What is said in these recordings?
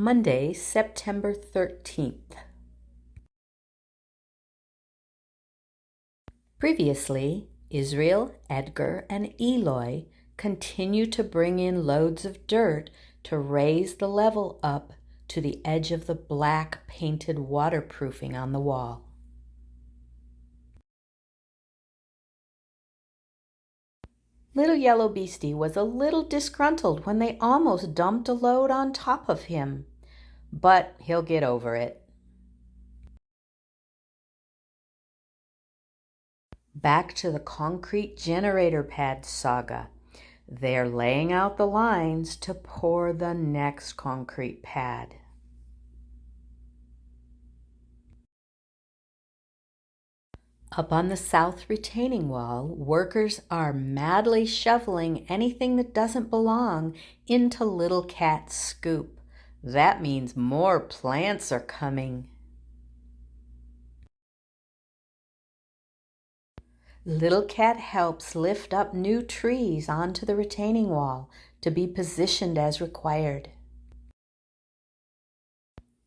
Monday, September 13th. Previously, Israel, Edgar, and Eloy continue to bring in loads of dirt to raise the level up to the edge of the black painted waterproofing on the wall. Little Yellow Beastie was a little disgruntled when they almost dumped a load on top of him, but he'll get over it. Back to the concrete generator pad saga. They're laying out the lines to pour the next concrete pad. Up on the south retaining wall, workers are madly shoveling anything that doesn't belong into Little Cat's scoop. That means more plants are coming. Little Cat helps lift up new trees onto the retaining wall to be positioned as required.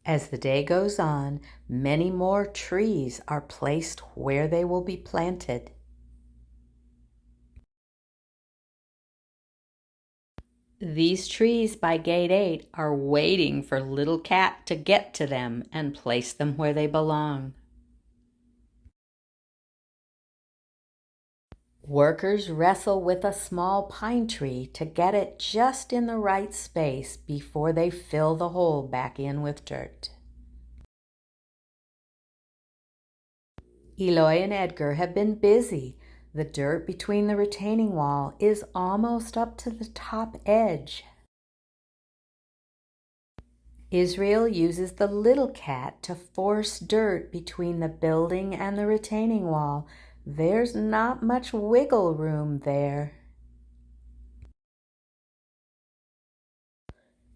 As the day goes on, many more trees are placed where they will be planted. These trees by Gate 8 are waiting for Little Cat to get to them and place them where they belong. Workers wrestle with a small pine tree to get it just in the right space before they fill the hole back in with dirt. Eloy and Edgar have been busy. The dirt between the retaining wall is almost up to the top edge. Israel uses the Little Cat to force dirt between the building and the retaining wall. There's not much wiggle room there.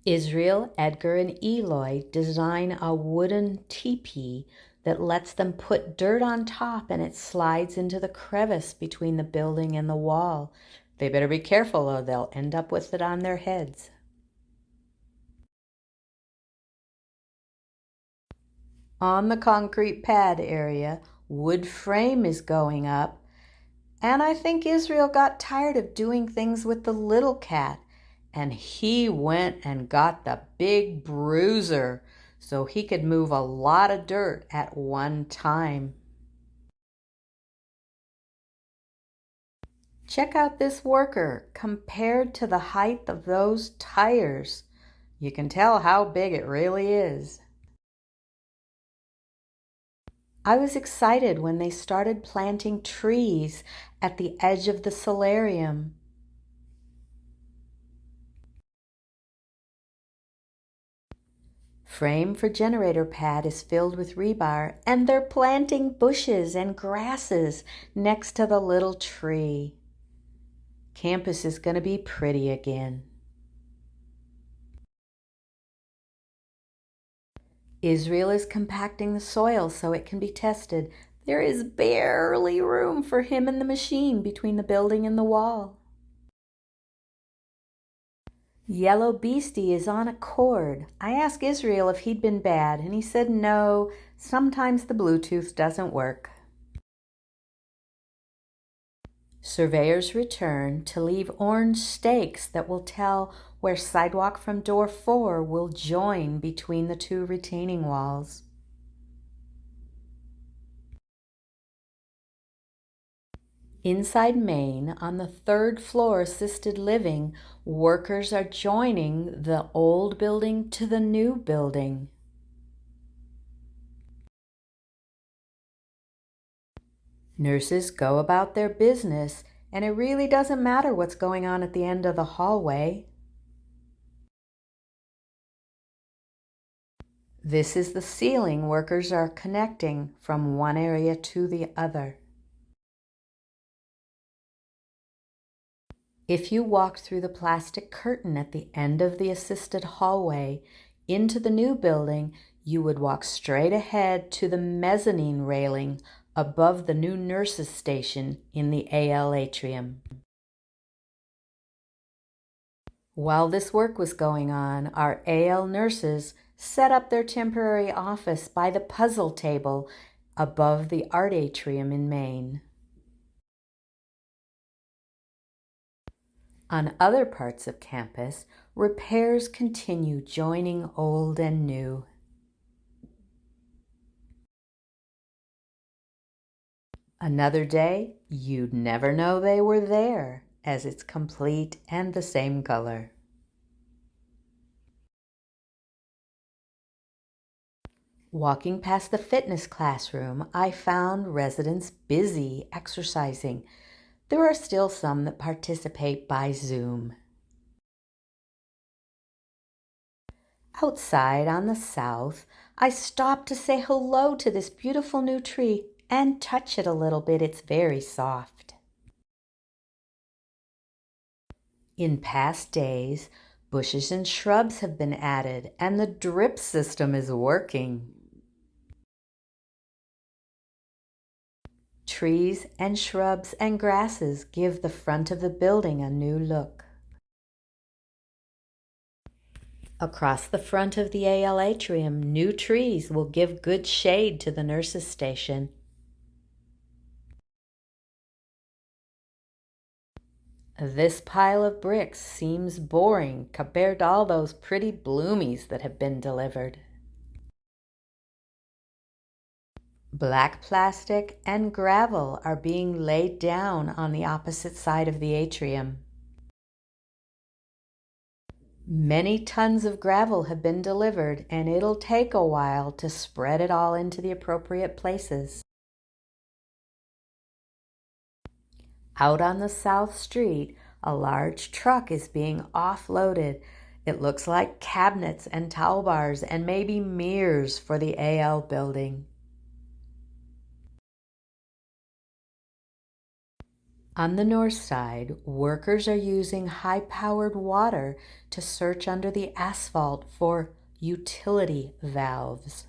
Israel, Edgar, and Eloy design a wooden teepee that lets them put dirt on top and it slides into the crevice between the building and the wall. They better be careful or they'll end up with it on their heads. On the concrete pad area, wood frame is going up, and I think Israel got tired of doing things with the Little Cat, and he went and got the big bruiser so he could move a lot of dirt at one time. Check out this worker compared to the height of those tires. You can tell how big it really is. I was excited when they started planting trees at the edge of the solarium. Frame for generator pad is filled with rebar, and they're planting bushes and grasses next to the little tree. Campus is going to be pretty again. Israel is compacting the soil so it can be tested. There is barely room for him and the machine between the building and the wall. Yellow Beastie is on a cord. I asked Israel if he'd been bad, and he said no, sometimes the Bluetooth doesn't work. Surveyors return to leave orange stakes that will tell where sidewalk from door 4 will join between the two retaining walls. Inside Main, on the 3rd floor assisted living, workers are joining the old building to the new building. Nurses go about their business, and it really doesn't matter what's going on at the end of the hallway. This is the ceiling workers are connecting from one area to the other. If you walked through the plastic curtain at the end of the assisted hallway into the new building, you would walk straight ahead to the mezzanine railing above the new nurses' station in the AL atrium. While this work was going on, our AL nurses set up their temporary office by the puzzle table above the art atrium in Maine. On other parts of campus, repairs continue, joining old and new. Another day, you'd never know they were there, as it's complete and the same color. Walking past the fitness classroom, I found residents busy exercising. There are still some that participate by Zoom. Outside on the south, I stopped to say hello to this beautiful new tree and touch it a little bit. It's very soft. In past days, bushes and shrubs have been added and the drip system is working. Trees and shrubs and grasses give the front of the building a new look. Across the front of the AL atrium, new trees will give good shade to the nurses' station. This pile of bricks seems boring compared to all those pretty bloomies that have been delivered. Black plastic and gravel are being laid down on the opposite side of the atrium. Many tons of gravel have been delivered, and it'll take a while to spread it all into the appropriate places. Out on the South Street, a large truck is being offloaded. It looks like cabinets and towel bars and maybe mirrors for the AL building. On the north side, workers are using high-powered water to search under the asphalt for utility valves.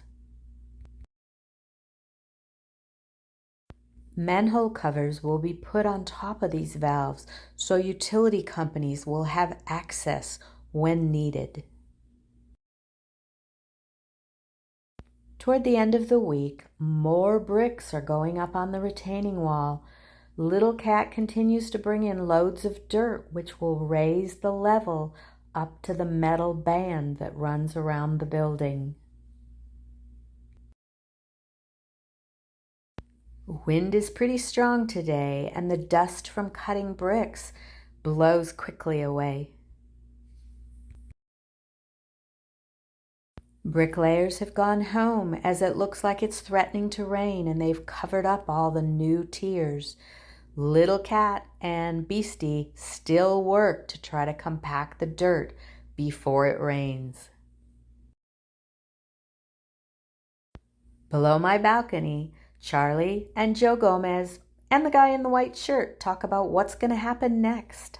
Manhole covers will be put on top of these valves so utility companies will have access when needed. Toward the end of the week, more bricks are going up on the retaining wall. Little Cat continues to bring in loads of dirt, which will raise the level up to the metal band that runs around the building. Wind is pretty strong today, and the dust from cutting bricks blows quickly away. Bricklayers have gone home as it looks like it's threatening to rain, and they've covered up all the new tiers. Little Cat and Beastie still work to try to compact the dirt before it rains. Below my balcony, Charlie and Joe Gomez and the guy in the white shirt talk about what's going to happen next.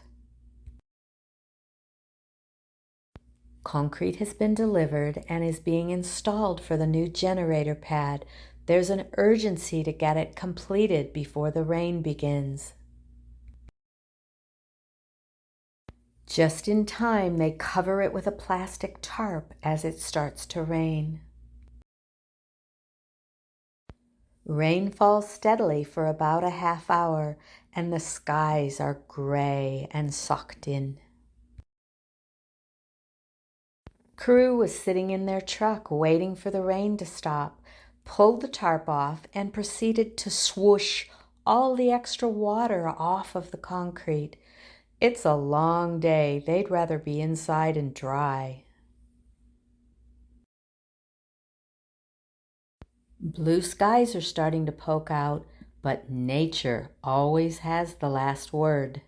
Concrete has been delivered and is being installed for the new generator pad. There's an urgency to get it completed before the rain begins. Just in time, they cover it with a plastic tarp as it starts to rain. Rain falls steadily for about a half hour, and the skies are gray and socked in. Crew was sitting in their truck waiting for the rain to stop, pulled the tarp off, and proceeded to swoosh all the extra water off of the concrete. It's a long day. They'd rather be inside and dry. Blue skies are starting to poke out, but nature always has the last word.